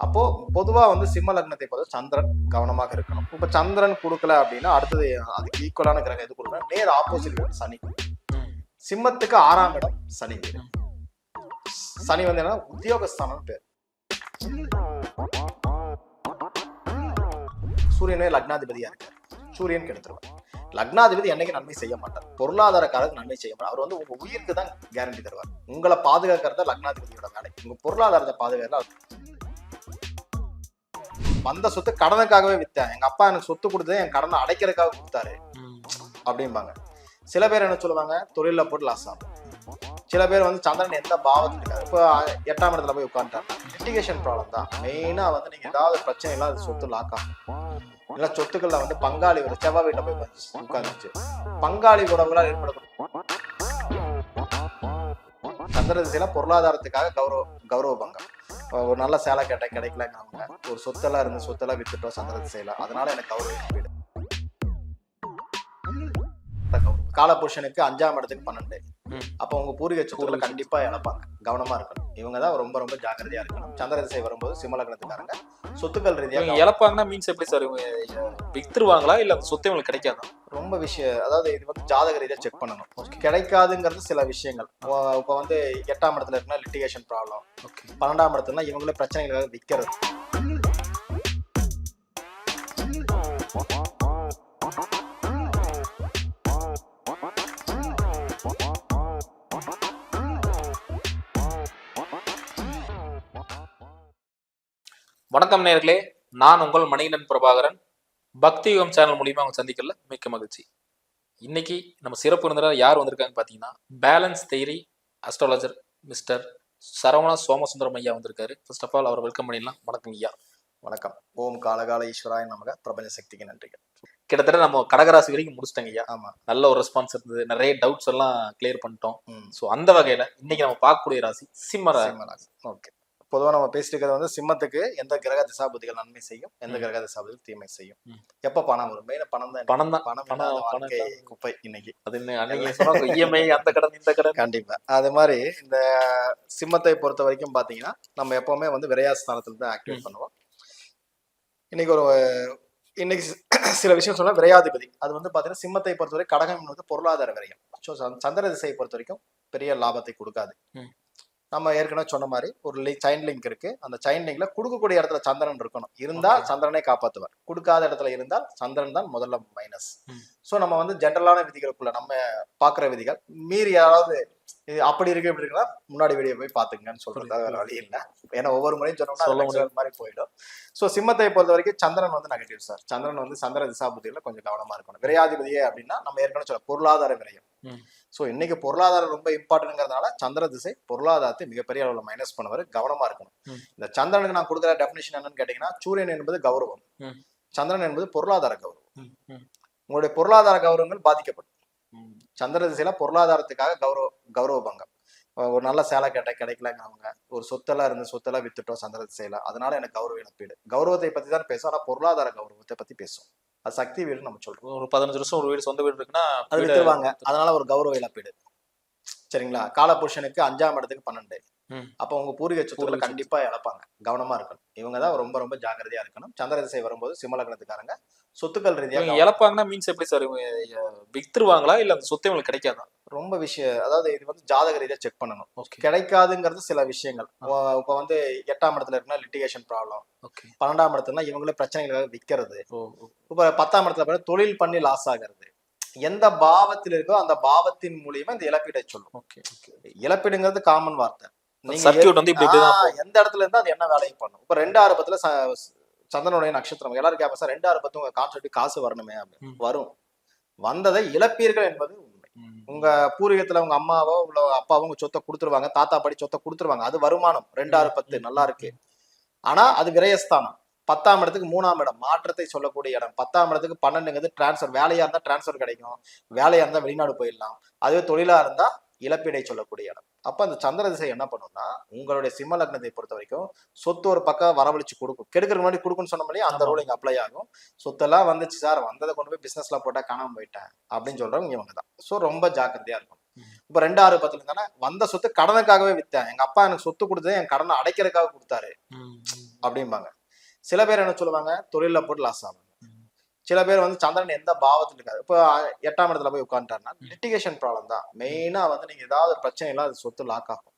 அப்போ பொதுவா வந்து சிம்ம லக்னத்தை பொறுத்த சந்திரன் கவனமாக இருக்கணும். இப்ப சந்திரன் கொடுக்கல அப்படின்னா அடுத்தது அதுக்கு ஈக்குவலான கிரகம் எது கொடுக்கணும்? நேர் ஆப்போசிட் சனி. சிம்மத்துக்கு 6ஆம் இடம் சனி வீடு. சனி வந்து என்ன உத்தியோகஸ்தானம் பேர். சூரியனே லக்னாதிபதியா இருக்காரு. சூரியன் கெடுத்துருவார். லக்னாதிபதி என்னைக்கு நன்மை செய்ய மாட்டார். பொருளாதாரக்காரருக்கு நன்மை செய்ய மாட்டார். அவர் வந்து உங்க உயிருக்கு தான் கேரண்டி தருவார். உங்களை பாதுகாக்கிறத லக்னாதிபதியோட வேலை. உங்க பொருளாதாரத்தை பாதுகாக்கிறத வந்த சொத்து கடனுக்காகவே வித்தேன். எங்க அப்பா எனக்கு சொத்து கொடுத்தது என் கடனை அடைக்கிறதுக்காக கொடுத்தாரு அப்படிம்பாங்க. சில பேர் என்ன சொல்லுவாங்க, தொழில போட்டு லாஸ் ஆகும். சில பேர் வந்து சந்திரன் எந்த பாவத்தில் இருக்காரு. இப்போ 8ஆம் இடத்துல போய் உட்காந்துட்டாங்க. லிட்டிகேஷன் ப்ராப்ளம் தான் மெயினா. வந்து நீங்க ஏதாவது பிரச்சனை இல்லை, அது சொத்து லாக் ஆகும். இல்ல சொத்துக்கள்ல வந்து பங்காளி ஒரு செவ்வாய் வீட்டுல போய் உட்காந்துச்சு. பங்காளி உறவுகளால் ஏற்படக்கூடிய சந்திர திசையில பொருளாதாரத்துக்காக கௌரவ பங்கம். ஒரு நல்ல சேலை கேட்ட கிடைக்கலங்கிறவங்க, ஒரு சொத்தெல்லாம் இருந்து சொத்தெல்லாம் வித்துட்டோம் சந்திர திசையில, அதனால எனக்கு கௌரவ வீடு. காலபுருஷனுக்கு 5ஆம் இடத்துக்கு 12. அப்ப உங்க பூர்வீக சொத்துக்களை கண்டிப்பா இழப்பாங்க. கவனமா இருக்கணும். இவங்கதான் ரொம்ப ரொம்ப ஜாக்கிரதையா இருக்கணும். சந்திர திசை வரும்போது சிம்ம லக்னத்துக்காரங்க சொத்துக்கள் ரீதியாக இழப்பாங்கன்னா மீன்ஸ் எப்படி சார், வித்துருவாங்களா இல்ல சொத்து உங்களுக்கு கிடைக்காதா? ரொம்ப விஷயம், அதாவது இது வந்து ஜாதக ரீதியா செக் பண்ணணும். கிடைக்காதுங்கிறது சில விஷயங்கள். இப்ப வந்து 8ஆம் இடத்துல இருக்குன்னா லிட்டிகேஷன் ப்ராப்ளம். 12ஆம் இடத்துல இவங்களே பிரச்சனைகளுக்காக விற்கிறது. வணக்கம் நேயர்களே, நான் உங்கள் மணிகண்டன் பிரபாகரன். பக்தி யுகம் சேனல் மூலியமா அவங்க சந்திக்கல மிக்க மகிழ்ச்சி. இன்னைக்கு நம்ம சிறப்பு விருந்தினர் யார் வந்திருக்காங்க பாத்தீங்கன்னா, balance theory astrologer mister Saravana Somasundaram ஐயா வந்திருக்காரு. ஃபர்ஸ்ட் ஆஃப் ஆல் அவர் வெல்கம் பண்ணிடலாம். வணக்கம் ஐயா. வணக்கம். ஓம் காலகால ஈஸ்வராய நமக. பிரபஞ்ச சக்திக்கு நன்றிகள். கிட்டத்தட்ட நம்ம கடகராசி வரைக்கும் முடிச்சிட்டோங்க ஐயா. ஆமா, நல்ல ஒரு ரெஸ்பான்ஸ் இருந்தது. நிறைய டவுட்ஸ் எல்லாம் கிளியர் பண்ணிட்டோம். ஸோ அந்த வகையில இன்னைக்கு நம்ம பார்க்கக்கூடிய ராசி சிம்ம ராசி. ஓகே. பொதுவாக நம்ம பேசிட்டு இருக்கிறது வந்து சிம்மத்துக்கு எந்த கிரக திசாபுதிகள் நன்மை செய்யும், எந்த கிரக திசாபுதிகள் தீமை செய்யும், எப்ப பணம் வரும். மெயினா பணம் குப்பை இன்னைக்கு. அது இஎம்ஐ அந்த கடன் இந்த கடன். கண்டிப்பா. அது மாதிரி இந்த சிம்மத்தை பொறுத்த வரைக்கும் பாத்தீங்கன்னா நம்ம எப்பவுமே வந்து விரையாஸ்தானத்துல தான் ஆக்டிவேட் பண்ணுவோம். இன்னைக்கு சில விஷயம் சொன்னா விரையாதிபதி. அது வந்து பாத்தீங்கன்னா சிம்மத்தை பொறுத்தவரை கடகம் வந்து பொருளாதார விரயம். ஸோ சந்திர திசையை பொறுத்த வரைக்கும் பெரிய லாபத்தை கொடுக்காது. நம்ம ஏற்கனவே சொன்ன மாதிரி ஒரு செயின் லிங்க் இருக்கு. அந்த செயின் லிங்க்ல கொடுக்கக்கூடிய இடத்துல சந்திரன் இருக்கணும். இருந்தால் சந்திரனை காப்பாற்றுவார். கொடுக்காத இடத்துல இருந்தால் சந்திரன் தான் முதல்ல மைனஸ். ஸோ நம்ம வந்து ஜென்ரலான விதிகளுக்குள்ள நம்ம பாக்குற விதிகள் மீறி யாராவது அப்படி இருக்கு இப்படி இருக்குன்னா முன்னாடி வீடியோ போய் பாத்துக்கங்கன்னு சொல்றது வேற வழி இல்லை. ஏன்னா ஒவ்வொரு முறையும் சொன்னோம்னா மாதிரி போயிடும். ஸோ சிம்மத்தை பொறுத்த வரைக்கும் சந்திரன் வந்து நெகட்டிவ் சார். சந்திரன் வந்து சந்திர திசாபுத்தியில கொஞ்சம் கவனமா இருக்கணும். விரையாதிபதியே அப்படின்னா நம்ம ஏற்கனவே சொல்ல பொருளாதார விரயம். ஸோ இன்னைக்கு பொருளாதாரம் ரொம்ப இம்பார்ட்டன்ட்ங்கிறதுனால சந்திர திசை பொருளாதாரத்தை மிகப்பெரிய அளவில் மைனஸ் பண்ணுவாரு. கவனமா இருக்கணும். இந்த சந்திரனுக்கு நான் கொடுக்குற டெஃபினேஷன் என்னன்னு கேட்டீங்கன்னா, சூரியன் என்பது கௌரவம், சந்திரன் என்பது பொருளாதார கௌரவம். உங்களுடைய பொருளாதார கௌரவங்கள் பாதிக்கப்படும். சந்திர திசையில பொருளாதாரத்துக்காக கௌரவ பங்கம். ஒரு நல்ல சேலை கேட்ட கிடைக்கலங்கிறவங்க, ஒரு சொத்தெல்லாம் இருந்து சொத்தெல்லாம் வித்துட்டோம் சந்திர திசையில, அதனால எனக்கு கௌரவ இழப்பீடு. கௌரவத்தை பத்தி தான் பேசும், ஆனா பொருளாதார கௌரவத்தை பத்தி பேசும். அது சக்தி வீடு நம்ம சொல்றோம். ஒரு 15 வருஷம் ஒரு வீடு சொந்த வீடு இருக்குன்னா அது வித்துருவாங்க, அதனால ஒரு கௌரவ இழப்பீடு. சரிங்களா? காலபுருஷனுக்கு 5ஆம் இடத்துக்கு 12. அப்ப உங்க பூர்வீக சொத்துக்களை கண்டிப்பா இழப்பாங்க. கவனமா இருக்கணும். இவங்கதான் ரொம்ப ரொம்ப ஜாக்கிரதையா இருக்கணும். சந்திர திசை வரும்போது சிம்ம லக்னத்துக்காரங்க சொத்துக்கள் ரீதியாக இழப்பாங்கன்னா மீன்ஸ் எப்படி சார், வித்துருவாங்களா இல்ல அந்த சொத்து உங்களுக்கு கிடைக்காதா? ரொம்ப விஷயம், அதாவது இது வந்து ஜாதக ரீதியா செக் பண்ணணும். கிடைக்காதுங்கிறது சில விஷயங்கள். இப்ப வந்து 8ஆம் இடத்துல இருக்குன்னா லிட்டிகேஷன் ப்ராப்ளம். 12ஆம் இடத்துல இவங்களே பிரச்சனைகளுக்காக விற்கிறது. இப்ப 10ஆம் இடத்துல தொழில் பண்ணி லாஸ் ஆகிறது. எந்த பாவத்தில் இருக்கோ அந்த பாவத்தின் மூலியமா இந்த இழப்பீடை சொல்லும். இழப்பீடுங்கிறது காமன் வார்த்தை. நீங்க எந்த இடத்துல இருந்தா அது என்ன வேலையும் பண்ணும். இப்ப 2/6 சந்திரனுடைய நட்சத்திரம் எல்லாரும் கேட்பா சார், 2/6 உங்க கான்செப்ட் காசு வரணுமே அப்படின்னு. வரும். வந்ததை இழப்பீர்கள் என்பது உண்மை. உங்க பூர்வீகத்துல உங்க அம்மாவோ உள்ள அப்பாவோ உங்க சொத்தை கொடுத்துருவாங்க, தாத்தா படி சொத்தை கொடுத்துருவாங்க. அது வருமானம். 2/6 நல்லா இருக்கு. ஆனா அது விரயஸ்தானம். 10ஆம் இடத்துக்கு 3ஆம் இடம் மாற்றத்தை சொல்லக்கூடிய இடம். 10ஆம் இடத்துக்கு 12ங்கிறது டிரான்ஸ்பர். வேலையா இருந்தா டிரான்ஸ்பர் கிடைக்கும், வேலையா இருந்தா வெளிநாடு போயிடலாம். அதுவே தொழிலா இருந்தா இழப்பீடை சொல்லக்கூடிய இடம். அப்ப அந்த சந்திர திசை என்ன பண்ணும்னா, உங்களுடைய சிம்ம லக்னத்தை பொறுத்த வரைக்கும் சொத்து ஒரு பக்கம் வரவழைச்சு கொடுக்கும். கெடுக்கிற முன்னாடி கொடுக்குன்னு சொன்னோம்லையே, அந்த ரூல் இங்க அப்ளை ஆகும். சொத்தெல்லாம் வந்துச்சு சார், வந்ததை கொண்டு போய் பிசினஸ்ல போட்டா காணாம போயிட்டேன் அப்படின்னு சொல்றவங்க இவங்க தான். ஸோ ரொம்ப ஜாக்கிரதையா இருக்கும். இப்ப 2/6 தானே வந்த சொத்து கடனுக்காகவே வித்தேன். எங்க அப்பா எனக்கு சொத்து கொடுத்தது என் கடனை அடைக்கிறதுக்காக கொடுத்தாரு அப்படிம்பாங்க. சில பேர் என்ன சொல்லுவாங்க, தொழில போட்டு லாஸ் ஆவாங்க. சில பேர் வந்து சந்திரன் எந்த பாவத்துல இருக்காது. இப்போ 8ஆம் இடத்துல போய் உட்காந்துட்டாருன்னா லிட்டிகேஷன் ப்ராப்ளம் தான். மெயினா வந்து நீங்க ஏதாவது ஒரு பிரச்சனை இல்ல, அது சொத்து லாக் ஆகும்.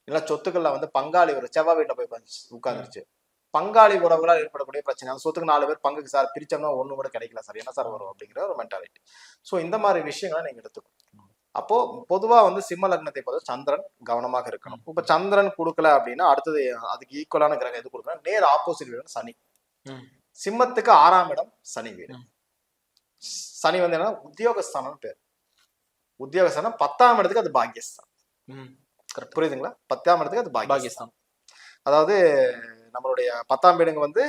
இல்ல சொத்துக்கள்ல வந்து பங்காளி ஒரு செவ்வாய் வீட்டுல போய் உட்காந்துருச்சு, பங்காளி உறவுகளால் ஏற்படக்கூடிய பிரச்சனை. அந்த சொத்துக்கு 4 பேர் பங்குக்கு சார் பிரிச்சோம்னா ஒண்ணு கூட கிடைக்கல சார், என்ன சார் வரும் அப்படிங்கிற ஒரு மென்டாலிட்டி. ஸோ இந்த மாதிரி விஷயங்களை நீங்க எடுத்துக்கணும். அப்போ பொதுவா வந்து சிம்ம லக்னத்தை பொறுத்த சந்திரன் கவனமாக இருக்கணும். இப்ப சந்திரன் கொடுக்கல அப்படின்னா அடுத்தது அதுக்கு ஈக்குவலான கிரகம் எது கொடுக்கணும், நேர் ஆப்போசிட் வீடு சனி. சிம்மத்துக்கு 6ஆம் இடம் சனி வீடு. சனி வந்து என்ன, உத்தியோகஸ்தானம் பேர். உத்தியோகஸ்தானம் 10ஆம் இடத்துக்கு அது பாக்கியஸ்தானம். புரியுதுங்களா? 10ஆம் இடத்துக்கு அது பாக்கியஸ்தானம். அதாவது நம்மளுடைய 10ஆம் வீடுங்க வந்து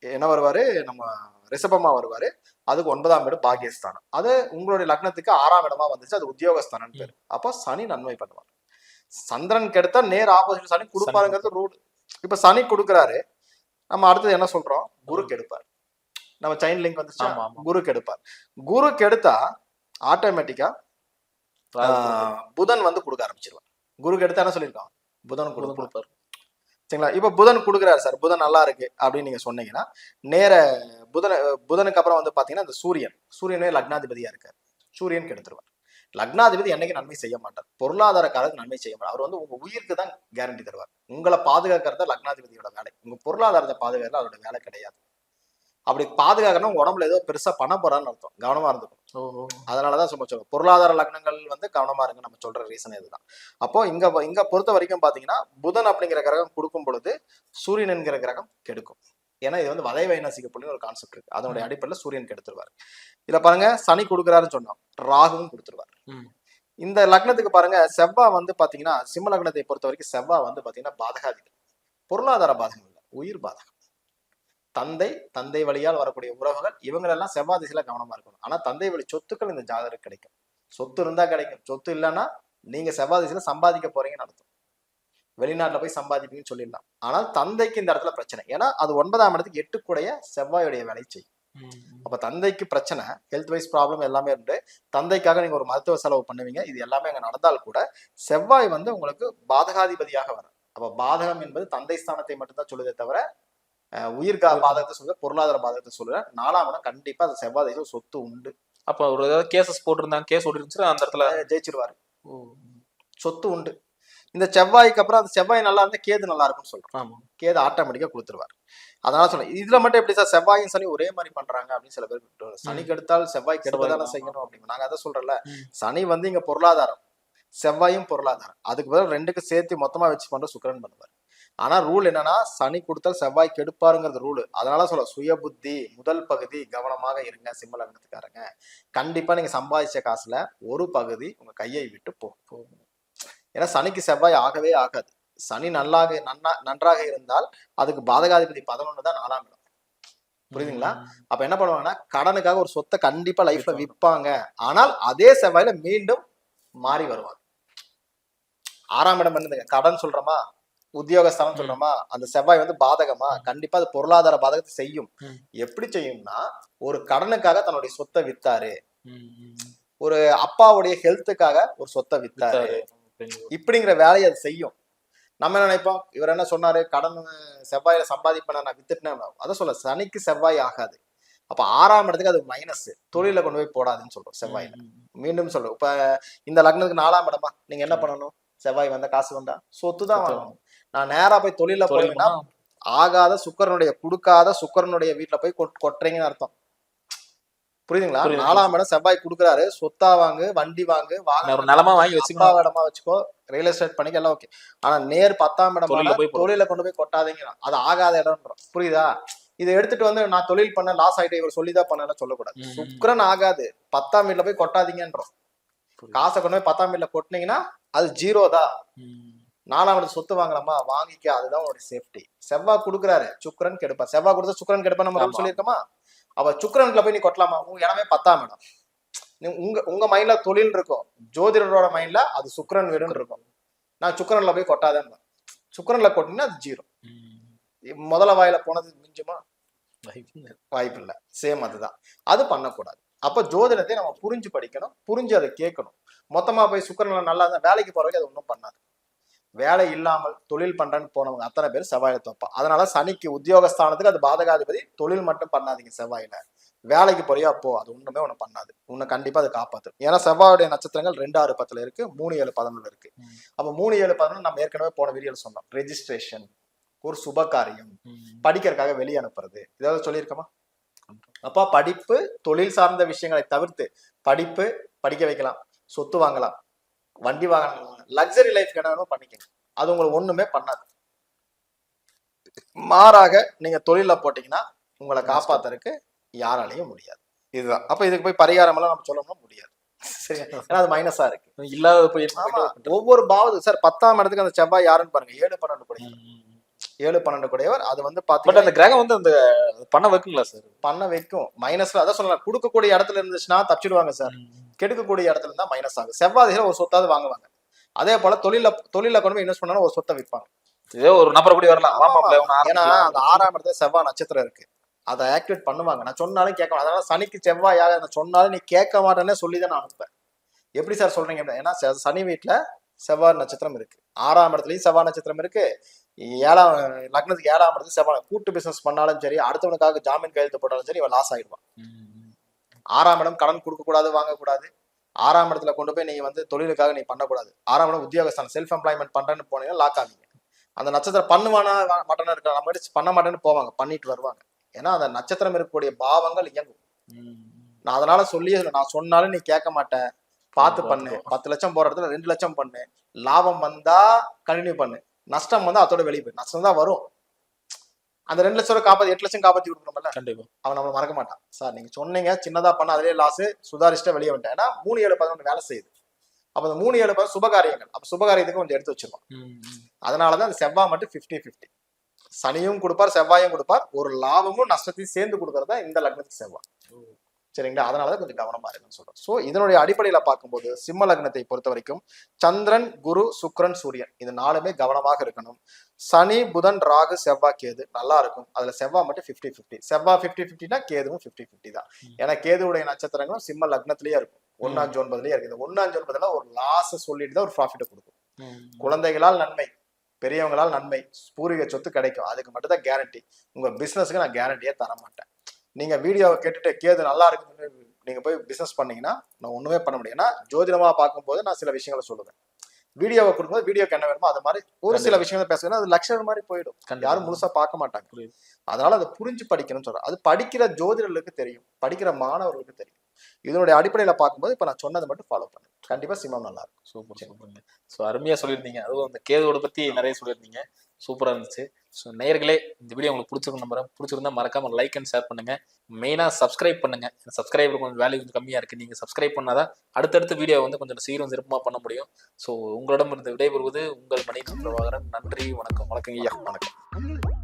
என்ன வருவாரு, நம்ம ரிஷபமா வருவாரு. அதுக்கு 9ஆம் வீடு பாக்கியஸ்தானம். அது உங்களுடைய லக்னத்துக்கு 6ஆம் இடமா வந்துச்சு, அது உத்தியோகஸ்தானம் பேர். அப்போ சனி நன்மை பண்ணுவார். சந்திரன் கெடுத்தா நேர் ஆப்போசிட் சனி கொடுப்பாருங்கிறது ரூல். இப்ப சனி கொடுக்குறாரு, நம்ம அடுத்தது என்ன சொல்றோம், குரு கெடுப்பார். நம்ம செயின் லிங்க் வந்துச்சு, குரு கெடுப்பார். குரு கெடுத்தா ஆட்டோமேட்டிக்கா புதன் வந்து கொடுக்க ஆரம்பிச்சிருவார். குரு கெடுத்தா என்ன சொல்லியிருக்கோம், புதன் கொடுப்பார். சரிங்களா? இப்ப புதன் கொடுக்குறாரு சார், புதன் நல்லா இருக்கு அப்படின்னு நீங்க சொன்னீங்கன்னா நேர புதனுக்கு அப்புறம் வந்து பாத்தீங்கன்னா இந்த சூரியனே லக்னாதிபதியா இருக்காரு. சூரியன் கெடுத்துருவார். லக்னாதிபதி என்னைக்கு நன்மை செய்ய மாட்டார், பொருளாதாரக்காரருக்கு நன்மை செய்ய மாட்டார். அவர் வந்து உங்க உயிருக்கு தான் கேரண்டி தருவார். உங்களை பாதுகாக்கிறது லக்னாதிபதியோட வேலை, உங்க பொருளாதாரத்தை பாதுகாக்கிறது அவரோட வேலை கிடையாது. அப்படி பாதுகாக்கணும், உடம்புல ஏதோ பெருசா பண்ண போறான்னு அர்த்தம். கவனமா இருந்துக்கணும். அதனாலதான் சொல்லுவோம், பொருளாதார லக்னங்கள் வந்து கவனமா இருங்க நம்ம சொல்ற ரீசன் இதுதான். அப்போ இங்க பொறுத்த வரைக்கும் பாத்தீங்கன்னா புதன் அப்படிங்கிற கிரகம் கொடுக்கும் பொழுது சூரியன் என்கிற கிரகம் கெடுக்கும். ஏன்னா இது வந்து வதை வைநாசிக புள்ளி ஒரு கான்செப்ட் இருக்கு, அதனுடைய அடிப்படையில் சூரியன் கெடுத்துருவாரு. இதுல பாருங்க சனி கொடுக்குறாருன்னு சொன்னோம், ராகுவும் கொடுத்துருவாரு. இந்த லக்னத்துக்கு பாருங்க செவ்வாய் வந்து பாத்தீங்கன்னா சிம்ம லக்னத்தை பொறுத்த வரைக்கும் செவ்வாய் வந்து பாத்தீங்கன்னா பாதகாதிகள். பொருளாதார பாதகம் இல்லை, உயிர் பாதகம். தந்தை வழியால் வரக்கூடிய உறவுகள் இவங்களெல்லாம் செவ்வாய் திசையில கவனமா இருக்கணும். ஆனா தந்தை வழி சொத்துக்கள் இந்த ஜாதகருக்கு கிடைக்கும். சொத்து இருந்தா கிடைக்கும், சொத்து இல்லைன்னா நீங்க செவ்வாய் திசையில சம்பாதிக்க போறீங்கன்னு அர்த்தம். வெளிநாட்டுல போய் சம்பாதிப்பீங்கன்னு சொல்லிடலாம். ஆனால் தந்தைக்கு இந்த இடத்துல பிரச்சனை, ஏன்னா அது 9ஆம் இடத்துக்கு 8 செவ்வாயுடைய வேலை செய்யும். அப்ப தந்தைக்கு பிரச்சனை, ஹெல்த் வைஸ் ப்ராப்ளம் எல்லாமே உண்டு. தந்தைக்காக நீங்க ஒரு மருத்துவ செலவு பண்ணுவீங்க, இது எல்லாமே அங்க நடந்தால் கூட செவ்வாய் வந்து உங்களுக்கு பாதகாதிபதியாக வரும். அப்ப பாதகம் என்பது தந்தை ஸ்தானத்தை மட்டும்தான் சொல்லுதே தவிர உயிர்கா பாதகத்தை சொல்ல, பொருளாதார பாதகத்தை சொல்ல. 4ஆம் இடம் கண்டிப்பா அந்த செவ்வாய் திசையில் சொத்து உண்டு. அப்ப ஒரு ஏதாவது கேசஸ் போட்டிருந்தாங்க, கேஸ் ஓடிருந்துச்சு, அந்த இடத்துல ஜெயிச்சிருவாரு, சொத்து உண்டு. இந்த செவ்வாய்க்கு அப்புறம் அந்த செவ்வாய் நல்லா இருந்தா கேது நல்லா இருக்கும்னு சொல்றோம். கேது ஆட்டோமேட்டிக்கா கொடுத்துருவாரு. அதனால சொல்றேன், இதுல மட்டும் எப்படி சார் செவ்வாயும் சனி ஒரே மாதிரி பண்றாங்க அப்படின்னு சில பேர், சனி கெடுத்தால் செவ்வாய் கெடுப்பதான செய்யணும் அப்படின்னு. நாங்க அதை சொல்றல, சனி வந்து இங்க பொருளாதாரம், செவ்வாயும் பொருளாதாரம். அதுக்கு பதில் 2க்கு சேர்த்து மொத்தமா வச்சு பண்ற சுக்கிரன் பண்ணுவார். ஆனா ரூல் என்னன்னா சனி கொடுத்தால் செவ்வாய் கெடுப்பாருங்கிறது ரூல். அதனால சொல்ல சுய புத்தி முதல் பகுதி கவனமாக இருங்க சிம்ம லக்னத்துக்காரங்க. கண்டிப்பா நீங்க சம்பாதிச்ச காசுல ஒரு பகுதி உங்க கையை விட்டு போகும். ஏன்னா சனிக்கு செவ்வாய் ஆகவே ஆகாது. சனி நன்றாக இருந்தால் அதுக்கு பாதகாதிபதி 11 தான் 4ஆம் இடம். புரியுதுங்களா? அப்ப என்ன பண்ணுவாங்கன்னா கடனுக்காக ஒரு சொத்தை கண்டிப்பா லைஃப்ல விற்பாங்க. ஆனால் அதே செவ்வாயில மீண்டும் மாறி வருவாங்க. 6ஆம் இடம் என்னதுங்க, கடன் சொல்றோமா, உத்தியோகஸ்தானம் சொல்றோமா, அந்த செவ்வாய் வந்து பாதகமா, கண்டிப்பா அது பொருளாதார பாதகத்தை செய்யும். எப்படி செய்யும்னா, ஒரு கடனுக்காக தன்னுடைய சொத்தை வித்தாரு, ஒரு அப்பாவுடைய ஹெல்த்துக்காக ஒரு சொத்தை வித்தாரு, இப்படிங்கிற வேலையை அது செய்யும். நம்ம என்ன நினைப்போம், இவர் என்ன சொன்னாரு, கடன் செவ்வாயில சம்பாதிப்பேன் நான் வித்துட்டேன். அதை சொல்ல, சனிக்கு செவ்வாய் ஆகாது. அப்ப 6ஆம் இடத்துக்கு அது மைனஸ், தொழில கொண்டு போய் போடாதுன்னு சொல்றோம் செவ்வாயில. மீண்டும் சொல்றோம், இப்ப இந்த லக்னத்துக்கு 4ஆம் இடமா நீங்க என்ன பண்ணணும், செவ்வாய் வந்தா காசு வந்தா சொத்து தான் வாங்கணும். நான் நேரா போய் தொழில போறீங்கன்னா ஆகாத சுக்கரனுடைய கொடுக்காத சுக்கரனுடைய வீட்டுல போய் கொட்டுறீங்கன்னு அர்த்தம். புரியுதுங்களா? 4ஆம் இடம் செவ்வாய் கொடுக்குறாரு, சொத்தா வாங்கு, வண்டி வாங்கு, நிலமா வாங்கி வச்சுக்கோ, இடமா வச்சுக்கோ, ரியல் எஸ்டேட் பண்ணிக்க, எல்லாம் ஓகே. ஆனா நேர் 10ஆம் இடம் தொழில கொண்டு போய் கொட்டாதீங்க, அது ஆகாத இடம்ன்றோம். புரியுதா? இதை எடுத்துட்டு வந்து நான் தொழில் பண்ண லாஸ் ஆயிட்டு இவர் சொல்லிதான் பண்ண சொல்லக்கூடாது. சுக்கரன் ஆகாது, 10ஆம் வீட்டுல போய் கொட்டாதீங்கன்றோம். காசை கொண்டு போய் 10ஆம் வீட்டுல கொட்டினீங்கன்னா அது 0 தான். 4ஆம் இடத்து சொத்து வாங்கலாமா, வாங்கிக்க, அதுதான் உங்களுடைய சேஃப்டி. செவ்வாய் கொடுக்குறாரு, சுக்கரன் கெடுப்பா. செவ்வாய் கொடுத்தா சுக்கரன் கெடுப்பா நம்ம சொல்லியிருக்கோமா? அவ சுக்கரன்ல போய் நீ கொட்டலாமா? உங்க இடமே 10ஆம் இடம். உங்க மைண்ட்ல தொழில் இருக்கும், ஜோதிடரோட மைண்ட்ல அது சுக்கரன் வீடுன்னு இருக்கும். நான் சுக்கரன்ல போய் கொட்டாதேன். சுக்கரன்ல கொட்டினா அது 0. முதல வாயில போனது மிஞ்சுமா? வாய்ப்பு இல்லை. சேம் அதுதான், அது பண்ணக்கூடாது. அப்ப ஜோதிடத்தை நம்ம புரிஞ்சு படிக்கணும், புரிஞ்சு அதை கேட்கணும். மொத்தமா போய் சுக்கரன்ல நல்லா இருந்தா வேலைக்கு போறவங்க அது ஒன்றும் பண்ணாது. வேலை இல்லாமல் தொழில் பண்றேன்னு போனவங்க அத்தனை பேர் செவ்வாயில தோப்பா. அதனால சனிக்கு உத்தியோகஸ்தானத்துக்கு அது பாதகாதிபதி. தொழில் மட்டும் பண்ணாதீங்க செவ்வாயில. வேலைக்கு போறியா போ, அது ஒண்ணுமே ஒண்ணு பண்ணாது. உன்னை கண்டிப்பா அது காப்பாத்து. ஏன்னா செவ்வாயுடைய நட்சத்திரங்கள் 2, 6, 10 இருக்கு, 3, 7, 11 இருக்கு. அப்ப 3, 7, 11 நம்ம ஏற்கனவே போன வீடியோல சொன்னோம். ரெஜிஸ்ட்ரேஷன், ஒரு சுப காரியம், படிக்கிறதுக்காக வெளியே அனுப்புறது, ஏதாவது சொல்லியிருக்கோமா? அப்ப படிப்பு, தொழில் சார்ந்த விஷயங்களை தவிர்த்து படிப்பு படிக்க வைக்கலாம், சொத்து வாங்கலாம், வண்டி வாங்கலாம், லக்ஸரி லைஃப் என்ன வேணும் பண்ணிக்கணும். அது உங்களுக்கு ஒண்ணுமே பண்ணாது. மாறாக நீங்க தொழில போட்டீங்கன்னா உங்களை காப்பாத்துறதுக்கு யாராலையும் முடியாது. இதுதான். அப்ப இதுக்கு போய் பரிகாரம் எல்லாம் நம்ம சொல்லணும்னா முடியாது. சரி, ஏன்னா அது மைனஸா இருக்கு. இல்லாத போய் ஒவ்வொரு பாவது சார் 10ஆம் இடத்துக்கு அந்த செவ்வாய் யாருன்னு பாருங்க. 7, 12 கூடியவர். 7, 12 கூடியவர். அது வந்து பாத்தீங்கன்னா அந்த கிரகம் வந்து அந்த பண்ண வைக்குங்களா சார்? பண்ண வைக்கும். மைனஸ்ல அதான் சொல்லலாம். கொடுக்கக்கூடிய இடத்துல இருந்துச்சுன்னா தப்பிச்சிடுவாங்க சார். கெடுக்கக்கூடிய இடத்துல இருந்தா மைனஸ் ஆகும். செவ்வாதிகள் ஒரு சொத்தாவது வாங்குவாங்க. அதே போல தொழில கொண்டு போய் இன்வெஸ்ட் பண்ணாலும் ஒரு சொத்தை விற்பாங்க. இதே ஒரு நபர் கூட வரலாம். ஏன்னா அந்த 6ஆம் இடத்துல செவ்வாய் நட்சத்திரம் இருக்கு. அதை ஆக்டிவேட் பண்ணுவாங்க. நான் சொன்னாலும் கேட்க. அதனால சனிக்கு செவ்வாயாக நான் சொன்னாலும் நீ கேட்க மாட்டேன்னே சொல்லிதான் நான் அனுப்பேன். எப்படி சார் சொல்றீங்க? ஏன்னா சனி வீட்டுல செவ்வாய் நட்சத்திரம் இருக்கு, 6ஆம் இடத்துலயும் செவ்வாய் நட்சத்திரம் இருக்கு, 7ஆம் லக்னத்துக்கு 7ஆம் இடத்துல செவ்வாய். கூட்டு பிசினஸ் பண்ணாலும் சரி, அடுத்தவனுக்காக ஜாமீன் கையெழுத்து போட்டாலும் சரி, இவன் லாஸ் ஆயிடுவான். 6ஆம் இடம் கடன் கொடுக்க கூடாது, வாங்கக்கூடாது. 6ஆம் இடத்துல கொண்டு போய் நீங்க வந்து தொழிலுக்காக நீ பண்ணக்கூடாது. 6ஆம் இடம் உத்தியோகஸ்தானம், செல்ஃப் எம்ப்ளாய்மெண்ட் பண்றேன்னு போனீங்கன்னா லாக் ஆவீங்க. அந்த நட்சத்திரம் பண்ணுவானா மாட்டானா இருக்கா, நம்ம பண்ண மாட்டேன்னு போவாங்க, பண்ணிட்டு வருவாங்க. ஏன்னா அந்த நட்சத்திரம் இருக்கக்கூடிய பாவங்கள் இயங்கும். நான் அதனால சொல்லி நான் சொன்னாலும் நீ கேட்க மாட்டேன். பார்த்து பண்ணு. 10 லட்சம் போற இடத்துல 2 லட்சம் பண்ணு. லாபம் வந்தா கண்டினியூ பண்ணு, நஷ்டம் வந்தா அதோட வெளியே போய். நஷ்டம் தான் வரும். அந்த 2 லட்சம் காப்பாத்தி 8 லட்சம் காப்பாத்தி கொடுக்கணும்ல. கண்டிப்பா அவன் நம்மள மறக்க மாட்டான். சார் நீங்க சொன்னீங்க சின்னதா பண்ண அதுலயே லாஸ், சுதாரிச்சுட்டா வெளியே வந்துட்டேன். ஏன்னா 3, 7, 11 வேலை செய்யுது. அப்ப அந்த 3, 7, 11 சுபகாரியங்கள். அப்ப சுபகாரியத்துக்கு கொஞ்சம் எடுத்து வச்சிருக்கோம். அதனாலதான் அந்த செவ்வாய் மட்டும் 50-50. சனியும் கொடுப்பார், செவ்வாயும் கொடுப்பார். ஒரு லாபமும் நஷ்டத்தையும் சேர்ந்து கொடுக்கறதா இந்த லக்னத்துக்கு செவ்வாய். சரிங்களா? அதனாலதான் கொஞ்சம் கவனமா இருக்குன்னு சொல்றேன். சோ இதனுடைய அடிப்படையில பார்க்கும்போது சிம்ம லக்னத்தை பொறுத்த வரைக்கும் சந்திரன், குரு, சுக்கிரன், சூரியன் இது 4மே கவனமாக இருக்கணும். சனி, புதன், ராகு, செவ்வாய், கேது நல்லா இருக்கும். அதுல செவ்வாய் மட்டும் 50-50. செவ்வாய் 50-50னா கேதுவும் 50-50 தான். ஏன்னா கேதுவுடைய நட்சத்திரங்களும் சிம்ம லக்னத்திலேயே இருக்கும். 1ஆம் ஜோன்பதுலயே இருக்கு. இந்த 1ஆம் ஜோன்பதுல ஒரு லாஸ் சொல்லிட்டு தான் ஒரு ப்ராஃபிட் கொடுக்கும். குழந்தைகளால் நன்மை, பெரியவங்களால் நன்மை, பூர்வீக சொத்து கிடைக்கும். அதுக்கு மட்டும் தான் கேரண்டி. உங்க பிசினஸ்க்கு நான் கேரண்டியே தர மாட்டேன். நீங்க வீடியோவை கேட்டுட்டு கேது நல்லா இருக்குன்னு நீங்க போய் பிசினஸ் பண்ணீங்கன்னா நான் ஒண்ணுமே பண்ண முடியும். ஏன்னா ஜோதிடமா பார்க்கும்போது நான் சில விஷயங்களை சொல்லுவேன். வீடியோவை கொடுக்கும்போது வீடியோக்கு என்ன வேணுமோ அது மாதிரி ஒரு சில விஷயங்களை பேசுறேன்னா அது லட்சணம் மாதிரி போயிடும். யாரும் முழுசா பார்க்க மாட்டாங்க. அதனால அதை புரிஞ்சு படிக்கணும்னு சொல்றேன். அது படிக்கிற ஜோதிடர்களுக்கு தெரியும், படிக்கிற மாணவர்களுக்கு தெரியும். இதனுடைய அடிப்படையில பார்க்கும்போது இப்ப நான் சொன்னதை மட்டும் ஃபாலோ பண்ணு. கண்டிப்பா சிம்மம் நல்லா இருக்கும். சூப்பர் சூப்பருங்க. ஸோ அருமையா சொல்லியிருந்தீங்க. அதுவும் அந்த கேதுவோட பத்தி நிறைய சொல்லியிருந்தீங்க. சூப்பரா இருந்துச்சு. ஸோ நேயர்களே, இந்த வீடியோ உங்களுக்கு பிடிச்சிருக்கும் நம்புறேன். பிடிச்சிருந்தா மறக்காம லைக் அண்ட் ஷேர் பண்ணுங்க. மெயினா சப்ஸ்கிரைப் பண்ணுங்க. சப்ஸ்கிரைபர் கொஞ்சம் வேல்யூ கொஞ்சம் கம்மியா இருக்கு. நீங்க சப்ஸ்கிரைப் பண்ணாதான் அடுத்தடுத்த வீடியோ வந்து கொஞ்சம் சீக்கிரம் சிறப்பமா பண்ண முடியும். ஸோ உங்களிடம் இருந்து விடைபெறுவது உங்கள் மணிகண்டன் பிரபாகரன். நன்றி, வணக்கம். வணக்கம் ஐயா. வணக்கம்.